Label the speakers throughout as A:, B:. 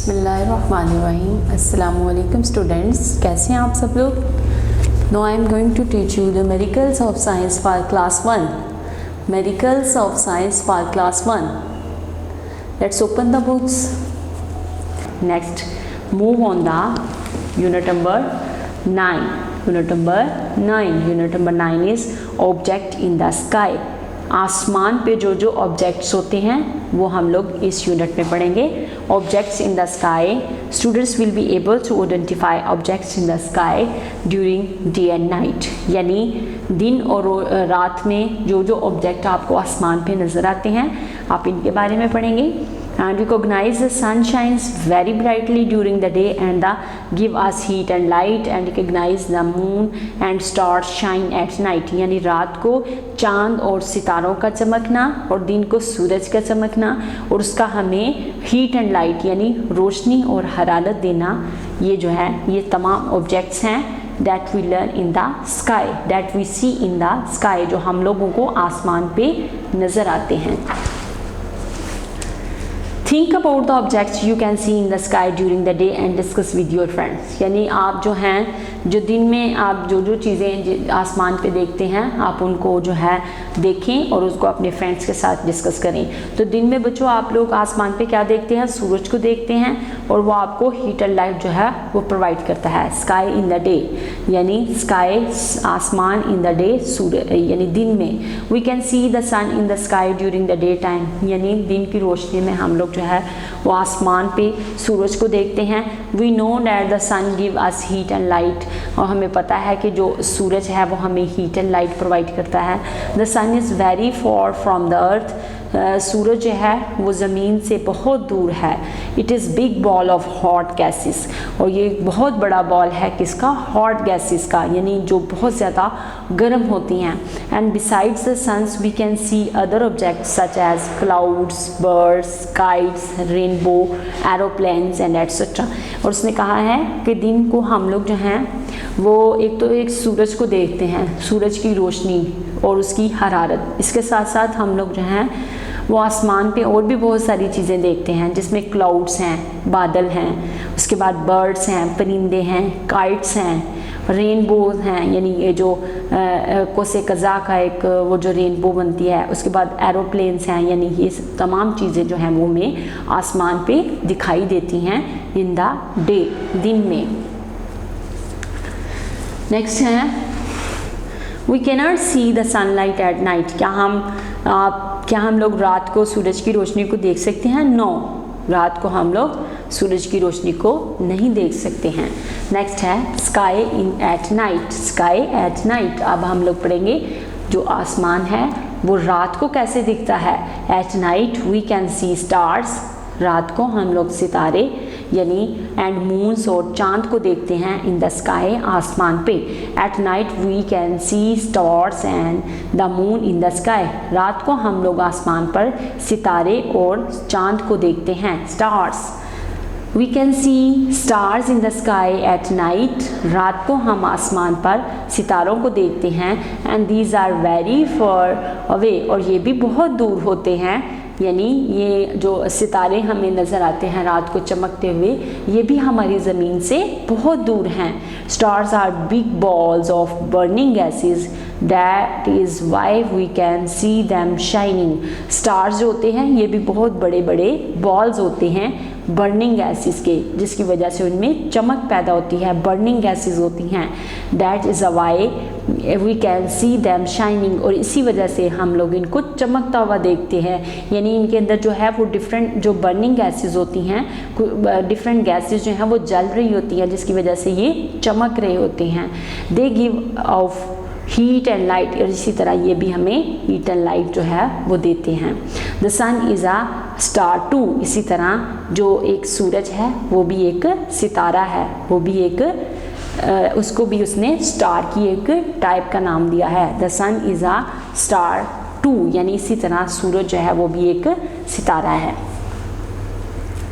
A: बिस्मिल्लाहिर्रहमानिर्रहीम। अस्सलामुअलैकुम स्टूडेंट्स, कैसे हैं आप सब लोग। No I am going to teach you the medicals of science for class 1। Medicals of science for class 1। Let's open the books. Next move on the unit number 9। Unit number 9 is object in the sky. आसमान पे जो जो objects होते हैं वो हम लोग इस यूनिट में पढ़ेंगे। Objects in the sky, students will be able to identify objects in the sky during day and night, यानी दिन और रात में जो जो ऑब्जेक्ट आपको आसमान पे नज़र आते हैं आप इनके बारे में पढ़ेंगे। And recognize the sun shines very brightly during the day and give us heat and light, and recognize the moon and stars shine at night, यानी रात को चांद और सितारों का चमकना और दिन को सूरज का चमकना और उसका हमें हीट एंड लाइट यानी रोशनी और हरारत देना, ये जो है ये तमाम ऑब्जेक्ट्स हैं that we learn in the sky, that we see in the sky, जो हम लोगों को आसमान पे नज़र आते हैं। Think about the objects you can see in the sky during the day and discuss with your friends, यानी आप जो हैं जो दिन में आप जो जो चीज़ें आसमान पे देखते हैं आप उनको जो है देखें और उसको अपने फ्रेंड्स के साथ डिस्कस करें। तो दिन में बच्चों आप लोग आसमान पे क्या देखते हैं, सूरज को देखते हैं और वो आपको हीट एंड लाइट जो है वो प्रोवाइड करता है। स्काई इन द डे यानी स्काई आसमान, इन द डे सूरज यानी दिन में। We can see the sun in the sky during the day time, यानी दिन की रोशनी में हम लोग जो है वो आसमान पे सूरज को देखते हैं। We know that the sun give us heat and light, और हमें पता है कि जो सूरज है वो हमें हीट एंड लाइट प्रोवाइड करता है। The sun is very far from the earth, सूरज जो है वो ज़मीन से बहुत दूर है। It is big ball of hot gases, और ये बहुत बड़ा बॉल है किसका, हॉट गैसेस का, यानी जो बहुत ज़्यादा गर्म होती हैं। And besides the suns we can see other objects such as clouds, birds, kites, rainbow, aeroplanes and etcetera. और उसने कहा है कि दिन को हम लोग जो हैं वो एक सूरज को देखते हैं, सूरज की रोशनी और उसकी हरारत, इसके साथ साथ हम लोग जो हैं वो आसमान पे और भी बहुत सारी चीज़ें देखते हैं जिसमें क्लाउड्स हैं, बादल हैं, उसके बाद बर्ड्स हैं, परिंदे हैं, काइट्स हैं, रेनबोज हैं, यानी ये जो कोसे कज़ा का एक वो जो रेनबो बनती है, उसके बाद एरोप्लेन्स हैं, यानी ये तमाम चीज़ें जो हैं वो हमें आसमान पे दिखाई देती हैं इन द डे, दिन में। नेक्स्ट है we cannot see the sunlight at night, क्या हम लोग रात को सूरज की रोशनी को देख सकते हैं? नो, रात को हम लोग सूरज की रोशनी को नहीं देख सकते हैं। नेक्स्ट है sky in at night, sky at night. अब हम लोग पढ़ेंगे जो आसमान है वो रात को कैसे दिखता है। At night we can see stars, रात को हम लोग सितारे यानी एंड मून्स और चांद को देखते हैं इन द स्काई, आसमान पे। At night we can see stars and the moon in the sky, रात को हम लोग आसमान पर सितारे और चांद को देखते हैं, stars. We can see stars in the sky at night, रात को हम आसमान पर सितारों को देखते हैं। And these are very far away, और ये भी बहुत दूर होते हैं, यानी ये जो सितारे हमें नज़र आते हैं रात को चमकते हुए ये भी हमारी ज़मीन से बहुत दूर हैं। Stars are big balls of burning gases, that is why we can see them shining. Stars जो होते हैं ये भी बहुत बड़े बड़े बॉल्स होते हैं बर्निंग गैसेस के, जिसकी वजह से उनमें चमक पैदा होती है, बर्निंग गैसेस होती हैं। That is a why we can see them shining, और इसी वजह से हम लोग इनको चमकता हुआ देखते हैं, यानी इनके अंदर जो है वो डिफरेंट जो बर्निंग गैसेस होती हैं, डिफरेंट गैसेस जो हैं वो जल रही होती हैं जिसकी वजह से ये चमक रहे होते हैं। They give of heat and light, और इसी तरह ये भी हमें हीट एंड लाइट जो है वो देते हैं। The sun is a star too, इसी तरह जो एक सूरज है वो भी एक सितारा है, वो भी एक उसको भी उसने स्टार की एक टाइप का नाम दिया है। The sun is a star too, यानी इसी तरह सूरज जो है वो भी एक सितारा है।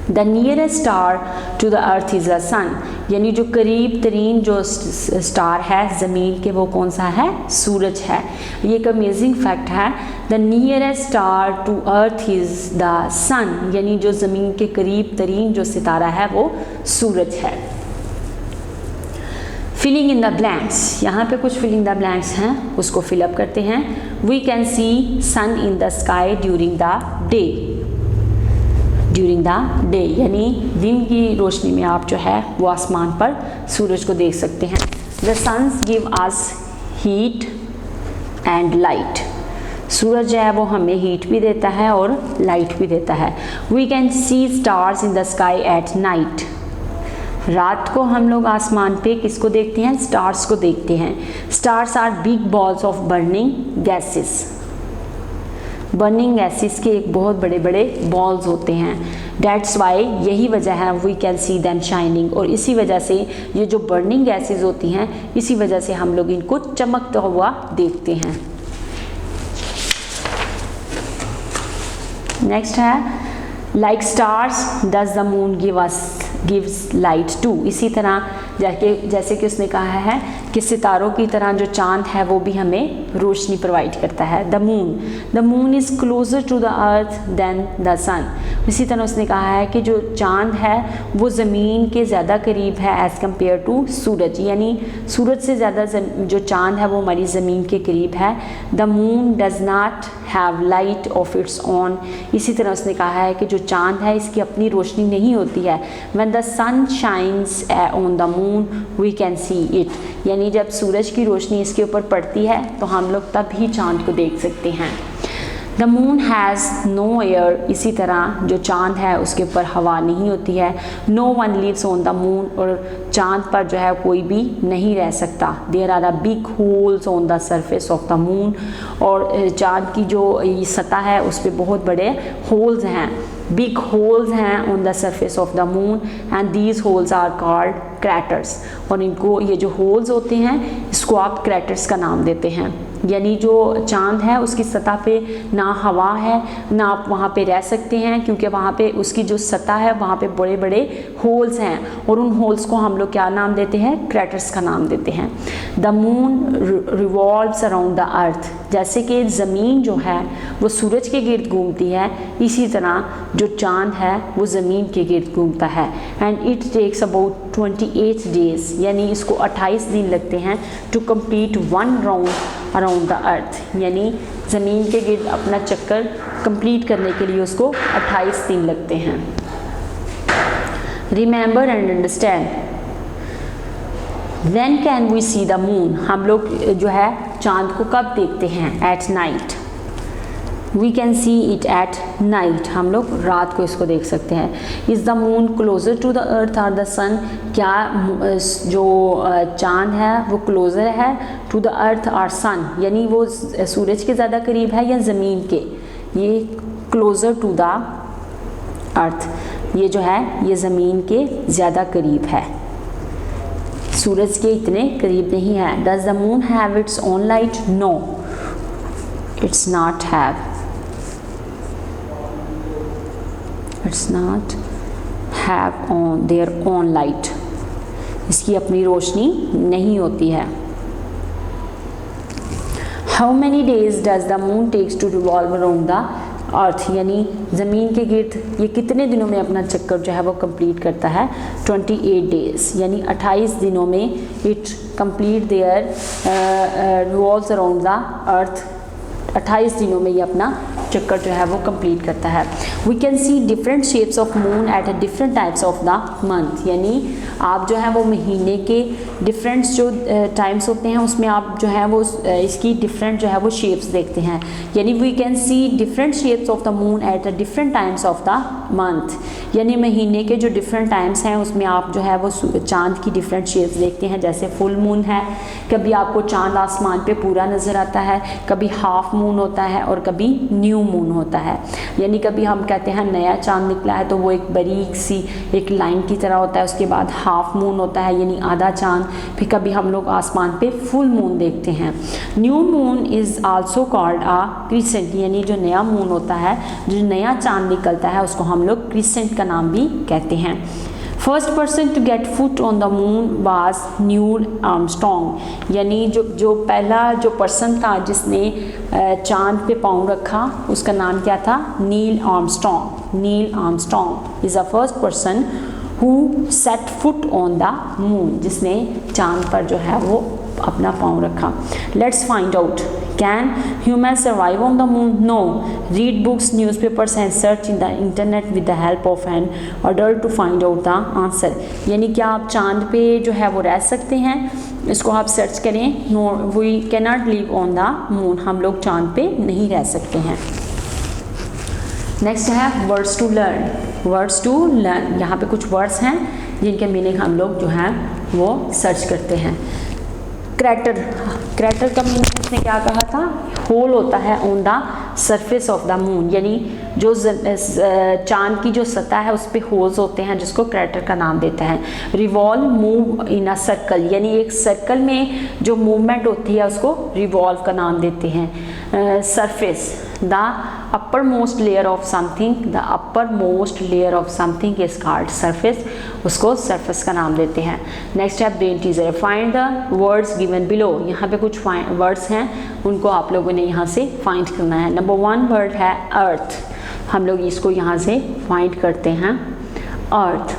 A: The nearest star to the earth is the sun. यानी जो करीब तरीन जो स्टार है ज़मीन के वो कौन सा है, सूरज है। ये एक अमेजिंग फैक्ट है। The nearest star to earth is the sun, यानी जो ज़मीन के करीब तरीन जो सितारा है वो सूरज है। फिलिंग इन द ब्लैंक्स, यहाँ पे कुछ फिलिंग द ब्लैंक्स हैं, उसको फिलअप करते हैं। We can see sun in the sky during the day, during the day यानी दिन की रोशनी में आप जो है वो आसमान पर सूरज को देख सकते हैं। The suns give us heat and light, सूरज जो है वो हमें हीट भी देता है और लाइट भी देता है। We can see stars in the sky at night, रात को हम लोग आसमान पे किसको देखते हैं, स्टार्स को देखते हैं। Stars are big balls of burning gases, burning gases के एक बहुत बड़े बड़े बॉल्स होते हैं। डेट्स वाई, यही वजह है we can see them shining, और इसी वजह से ये जो बर्निंग गैसेस होती हैं इसी वजह से हम लोग इनको चमकता हुआ देखते हैं। नेक्स्ट है like stars does the moon gives light too, इसी तरह जैसे कि उसने कहा है कि सितारों की तरह जो चांद है वो भी हमें रोशनी प्रोवाइड करता है। The moon is closer to the earth than the sun, इसी तरह उसने कहा है कि जो चांद है वो ज़मीन के ज़्यादा करीब है एज़ कम्पेयर टू सूरज, यानी सूरज से ज़्यादा जो चांद है वो हमारी ज़मीन के करीब है। The moon does not have light of its on, इसी तरह उसने कहा है कि जो चांद है इसकी अपनी रोशनी नहीं होती है। When the sun shines on the moon we can see it, यानी जब सूरज की रोशनी इसके ऊपर पड़ती है तो हम लोग तब ही चांद को देख सकते हैं। The moon has no air, इसी तरह जो चांद है उसके ऊपर हवा नहीं होती है। No one lives on the moon, और चांद पर जो है कोई भी नहीं रह सकता। There are a big holes on the surface of the moon, और चांद की जो सतह है उस पर बहुत बड़े होल्स हैं, बिग होल्स हैं on the surface of the moon, and these holes are called craters, और इनको ये जो होल्स होते हैं इसको आप क्रैटर्स का नाम देते हैं। यानी जो चांद है उसकी सतह पे ना हवा है ना आप वहाँ पे रह सकते हैं, क्योंकि वहाँ पे उसकी जो सतह है वहाँ पे बड़े बड़े होल्स हैं, और उन होल्स को हम लोग क्या नाम देते हैं, क्रैटर्स का नाम देते हैं। The moon revolves around the अर्थ, जैसे कि ज़मीन जो है वो सूरज के गिर्द घूमती है, इसी तरह जो चांद है वो ज़मीन के गिर्द घूमता है। And it takes about 28 days, यानी इसको 28 दिन लगते हैं to complete one round around the earth, यानी ज़मीन के गिर्द अपना चक्कर कंप्लीट करने के लिए उसको 28 दिन लगते हैं। Remember and understand, when can we see the moon, हम लोग जो है चांद को कब देखते हैं, at night. We can see it at night, हम लोग रात को इसको देख सकते हैं। Is the moon closer to the earth और द सन, क्या जो चांद है वो क्लोज़र है टू द अर्थ और सन, यानी वो सूरज के ज़्यादा करीब है या ज़मीन के। ये क्लोज़र टू द अर्थ, ये जो है ये ज़मीन के ज़्यादा करीब है, सूरज के इतने करीब नहीं है। Does the moon have its own light, no it's not have, it's not have on their own light, इसकी अपनी रोशनी नहीं होती है। How many days does the moon takes to revolve around the earth, यानी ज़मीन के गिर्द ये कितने दिनों में अपना चक्कर जो है वो कंप्लीट करता है, 28 डेज, यानी 28 दिनों में it complete their revolves around the अर्थ, 28 दिनों में ये अपना चक्कर जो है वो कंप्लीट करता है। We can see different shapes of moon at a different types of the month, यानी आप जो है वो महीने के डिफरेंट जो टाइम्स होते हैं उसमें आप जो है वो इसकी डिफरेंट जो है वो शेप्स देखते हैं। यानी we can see different shapes of the moon at a different times of the month, यानी महीने के जो डिफरेंट टाइम्स हैं उसमें आप जो है वो चांद की डिफरेंट शेप्स देखते हैं। जैसे फुल मून है, कभी आपको चांद आसमान पे पूरा नज़र आता है, कभी हाफ मून होता है और कभी न्यू मून होता है। यानी कभी हम कहते हैं नया चांद निकला है तो वो एक बारीक सी एक लाइन की तरह होता है, उसके बाद हाफ मून होता है यानी आधा चांद, फिर कभी हम लोग आसमान पे फुल मून देखते हैं। New moon is also called a crescent, यानी जो नया मून होता है, जो नया चांद निकलता है उसको हम लोग क्रिसेंट का नाम भी कहते हैं। First person to get foot on the moon was Neil Armstrong, यानी जो पहला जो पर्सन था जिसने चांद पे पाँव रखा उसका नाम क्या था? Neil Armstrong. Neil Armstrong is the first person who set foot on the moon, जिसने चांद पर जो है वो अपना पाँव रखा। Let's find out, can human survive on the moon? No. Read books, newspapers and search in the internet with the help of an adult to find out the answer, यानी क्या आप चांद पे जो है वो रह सकते हैं? इसको आप सर्च करें। No, we can not live on the moon, हम लोग चांद पे नहीं रह सकते हैं। नेक्स्ट है words to learn. Words to learn, यहाँ पे कुछ वर्ड्स हैं जिनके मीनिंग हम लोग जो है वो सर्च करते हैं। क्रैटर, क्रैटर का मीनिंग उसने क्या कहा था? होल होता है on the surface of the moon, यानी जो चांद की जो सतह है उस पर होल्स होते हैं जिसको क्रैटर का नाम देता है। Revolve, move in a circle, यानी एक सर्कल में जो मूवमेंट होती है उसको रिवॉल्व का नाम देते हैं। Surface, the upper most layer of something, the upper most layer of something is called surface, उसको सरफेस का नाम देते हैं। नेक्स्ट है brain teaser, find the words given below, यहाँ पे कुछ वर्ड्स हैं उनको आप लोगों ने यहाँ से फाइंड करना है। नंबर 1 वर्ड है अर्थ, हम लोग इसको यहाँ से फाइंड करते हैं। Earth,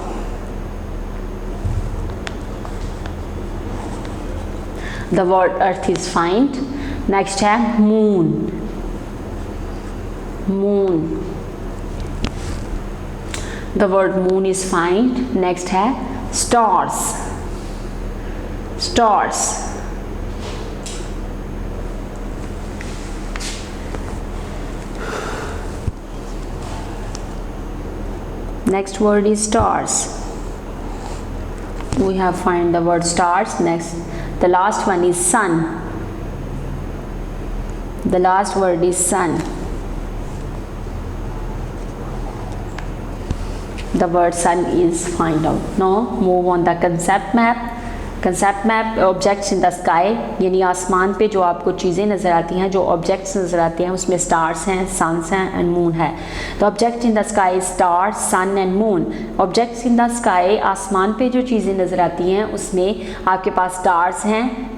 A: the word earth is find. Next है moon, moon, the word moon is find. Next है stars, stars, next word is stars, we have find the word stars. Next, the last one is sun, the last word is sun, the word sun is find out. Now move on the concept map. concept map, objects in the sky, यानी आसमान पे जो आपको चीज़ें नज़र आती हैं, जो ऑब्जेक्ट्स नज़र आते हैं उसमें स्टार्स हैं, सन्स हैं एंड मून है। तो object in the sky, star, sun and moon. Objects in the sky, आसमान पे जो चीज़ें नज़र आती हैं उसमें आपके पास स्टार्स हैं,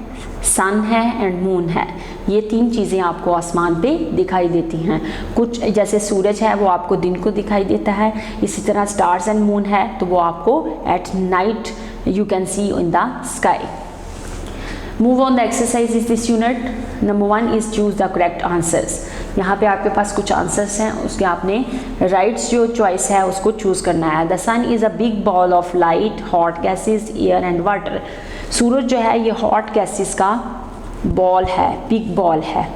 A: सन है एंड मून है। ये 3 चीज़ें आपको आसमान पे दिखाई देती हैं। कुछ जैसे सूरज है वो आपको दिन को दिखाई देता है, इसी तरह स्टार्स एंड मून है तो वो आपको eight night you can see in the sky. Move on, the exercise is this unit. Number 1 is choose the correct answers. यहाँ पे आपके पास कुछ आंसर्स हैं, उसके आपने राइट्स जो चॉइस है उसको चूज़ करना है। The sun is a big ball of light, hot gases, air and water. सूरज जो है ये हॉट गैसेस का बॉल है, बिग बॉल है।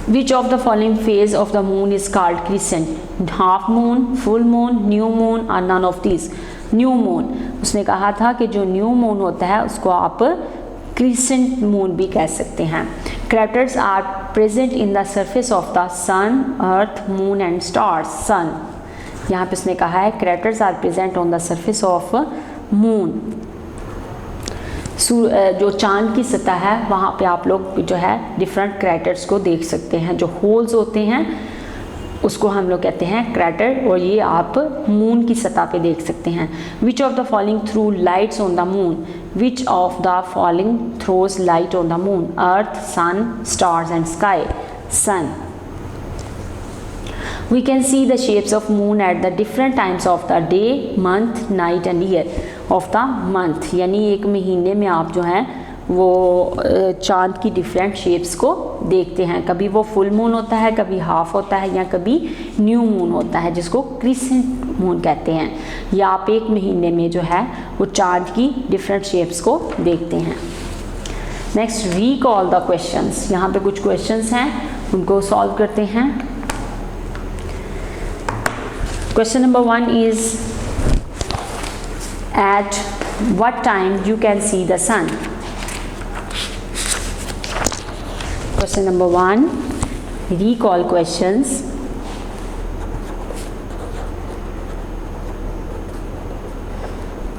A: Which of the following phase of the moon is called crescent? Half moon, full moon, new moon or none of these? New moon. उसने कहा था कि जो न्यू मून होता है उसको आप क्रिसेंट मून भी कह सकते हैं। Craters are present in the surface of the sun, earth, moon and stars. Sun. यहाँ पे उसने कहा है craters are present on the surface of moon. जो चांद की सतह है वहाँ पे आप लोग जो है डिफरेंट क्रैटर्स को देख सकते हैं। जो होल्स होते हैं उसको हम लोग कहते हैं क्रैटर, और ये आप मून की सतह पे देख सकते हैं। Which of the following through lights on the moon? Which of the following throws light on the moon? Earth, sun, stars and sky. Sun. We can see the shapes of moon at the different times of the day, month, night and year of the month. यानी एक महीने में आप जो है वो चांद की डिफरेंट शेप्स को देखते हैं। कभी वो फुल मून होता है, कभी हाफ होता है या कभी न्यू मून होता है जिसको क्रिसेंट मून कहते हैं। या आप एक महीने में जो है वो चांद की डिफरेंट शेप्स को देखते हैं। Next, recall the questions. यहाँ पे कुछ क्वेश्चंस हैं उनको सॉल्व करते हैं। Question number 1 is at what time you can see the sun? Question number 1, recall questions.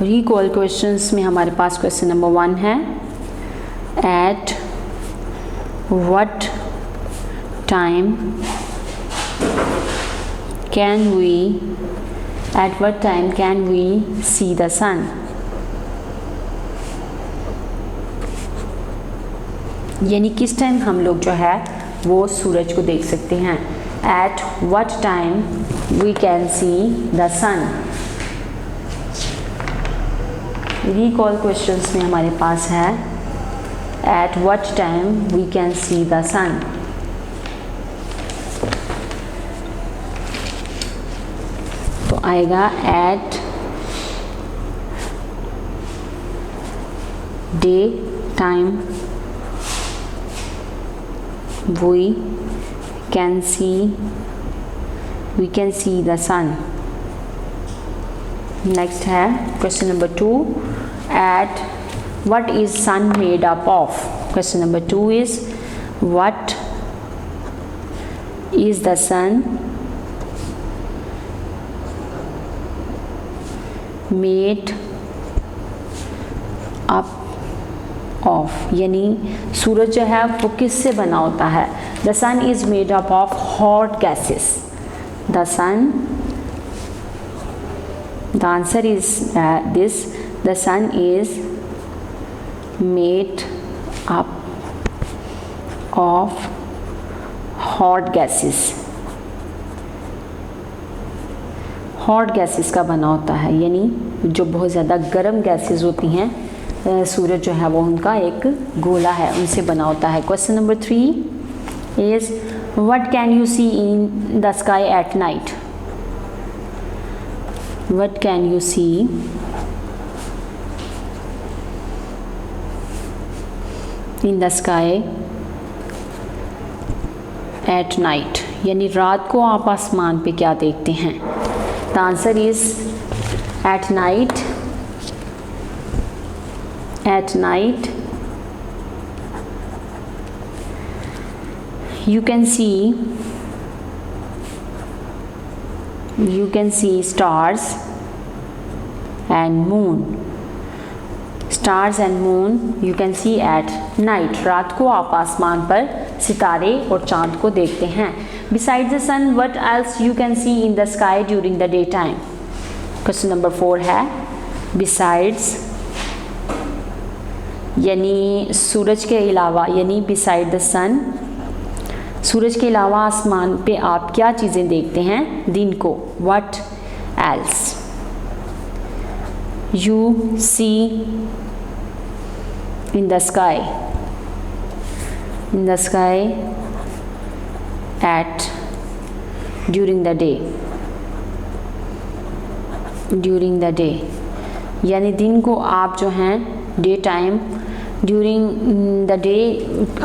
A: Recall questions में हमारे पास question number 1 है at what time can we At what time can we see the sun? यानी किस time हम लोग जो है वो सूरज को देख सकते हैं. At what time we can see the sun? Recall questions में हमारे पास है at what time we can see the sun. तो आएगा at day time we can see the sun. Next है question number 2. At what is sun made up of? Question number 2 is what is the sun made up of? यानी सूरज जो है वो किससे बना होता है? The sun is made up of hot gases. The answer is this. The sun is made up of hot gases. Hot gases का बना होता है, यानी जो बहुत ज़्यादा गर्म गैसेस होती हैं, सूरज जो है वो उनका एक गोला है, उनसे बना होता है. Question number 3 is what can you see in the sky at night? What can you see in the sky at night? यानी रात को आप आसमान पे क्या देखते हैं? The answer is at night you can see stars and moon. Stars and moon you can see at night. रात को आप आसमान पर सितारे और चांद को देखते हैं. Besides the sun, what else you can see in the sky during the daytime? Question number 4 है besides, यानी सूरज के अलावा, यानी beside the sun, सूरज के अलावा आसमान पे आप क्या चीज़ें देखते हैं दिन को? What else you see in the sky at during the day, यानी दिन को आप जो हैं day time, during the day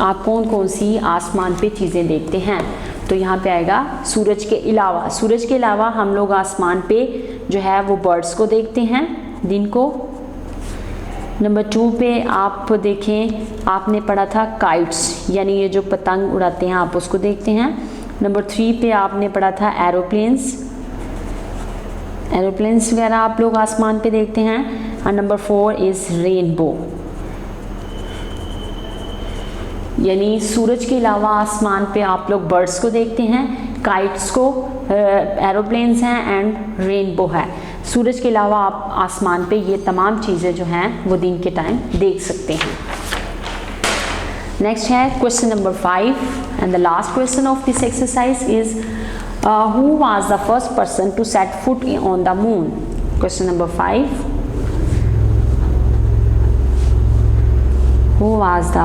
A: आप कौन कौन सी आसमान पे चीज़ें देखते हैं? तो यहाँ पे आएगा सूरज के अलावा. सूरज के अलावा हम लोग आसमान पे जो है वो बर्ड्स को देखते हैं दिन को. नंबर 2 पे आप देखें, आपने पढ़ा था काइट्स, यानी ये जो पतंग उड़ाते हैं आप उसको देखते हैं. नंबर 3 पे आपने पढ़ा था एरोप्लेन्स वगैरह आप लोग आसमान पे देखते हैं. और नंबर 4 इज़ रेनबो, यानी सूरज के अलावा आसमान पे आप लोग बर्ड्स को देखते हैं, काइट्स को, एरोप्लेन्स हैं एंड रेनबो है. सूरज के अलावा आप आसमान पे ये तमाम चीज़ें जो हैं वो दिन के टाइम देख सकते हैं. नेक्स्ट है question number 5 and the last question of this exercise is who was the first person to set foot on the moon? Question number 5, who was the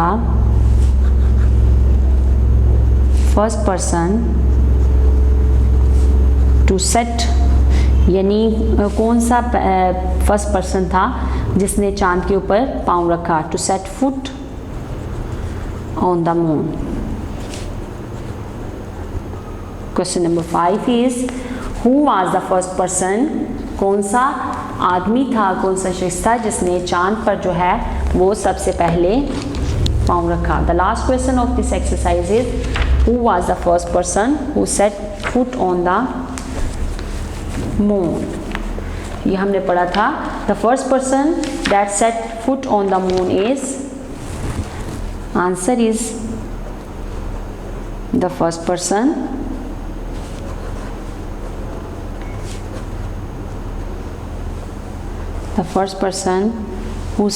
A: first person to set, यानी कौन सा first person था जिसने चांद के ऊपर पाँव रखा? To set foot on the moon. Question number 5 is who was the first person, कौन सा आदमी था, कौन सा शख्स था जिसने चांद पर जो है वो सबसे पहले पाँव रखा? The last question of this exercise is who was the first person who set foot on the moon? ये हमने पढ़ा था. The first person that set foot on the moon is, answer is the first person The first person who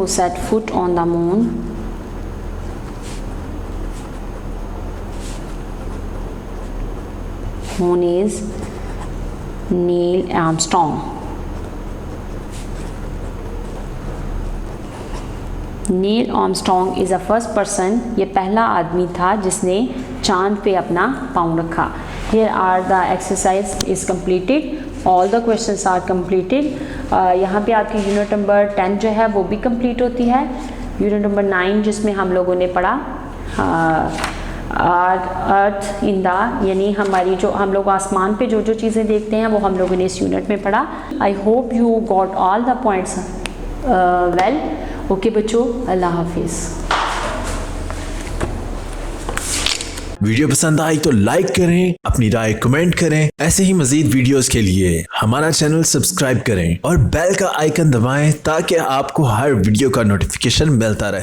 A: set foot on the moon is Neil Armstrong. Nil Armstrong is a first person, ये पहला आदमी था जिसने चांद पे अपना पाँव रखा। Here are the exercise is completed, all the questions are completed. यहाँ पे आपकी यूनिट नंबर 10 जो है वो भी कंप्लीट होती है। यूनिट नंबर 9 जिसमें हम लोगों ने पढ़ा अर्थ इन द, यानी हमारी जो हम लोग आसमान पे जो जो चीज़ें देखते हैं वो हम लोगों ने इस यूनिट में पढ़ा। I hope you got all the points well. Okay बच्चों, अल्लाह हाफिज़।
B: वीडियो पसंद आई तो लाइक करें, अपनी राय कमेंट करें। ऐसे ही मजीद वीडियोस के लिए हमारा चैनल सब्सक्राइब करें और बेल का आइकन दबाएं ताकि आपको हर वीडियो का नोटिफिकेशन मिलता रहे।